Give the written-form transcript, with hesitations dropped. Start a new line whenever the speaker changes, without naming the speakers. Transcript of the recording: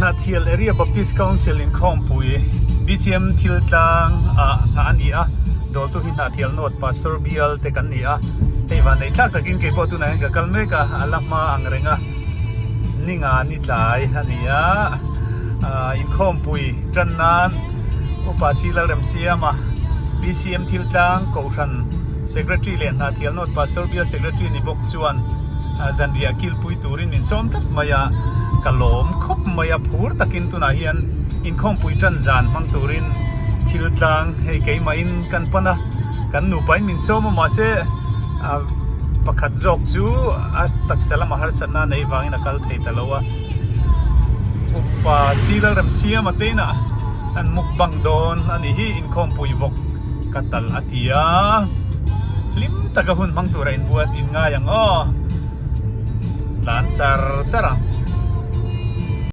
นาเทียล Area Baptist Council in Khompui BCM ทิลตางงานนี้ดอลตุหินาเทียลโนด Pastor Bial เตกันนี้เฮ้ยวันนี้ทักตะกินเก็บปอตุนายกับกัลเมกะอัลลักมาอังเรงนี่งานนี่หลายอันนี้in Khompui จันนั้นอุปสิลาเรมเซียมา BCM ทิลตางกอชัน Secretary เลนนาเทียลโนด Pastor Bial Secretary นี่บอกชวนจันเดียกิลปุยตูรินมินส้มตัดมายากะลมคบมายาพูดตะกินตุนาเฮียนอินคอมปุยจันจานมังตูรินทิลตังให้เกยมาอินกันปนะกันหนูไปมินส้มมาเสประคัดจอกจูตักเสลามหาสันนาในวังนักลเทตะลวะอุปศิลาเรมเซียมาเตนะอันมุกบังดอนอันนี้อินคอมปุยวกกัตลอาทิยาลิมตะกะหุนมังตูรินบวชอินง่ายังหลานจาร์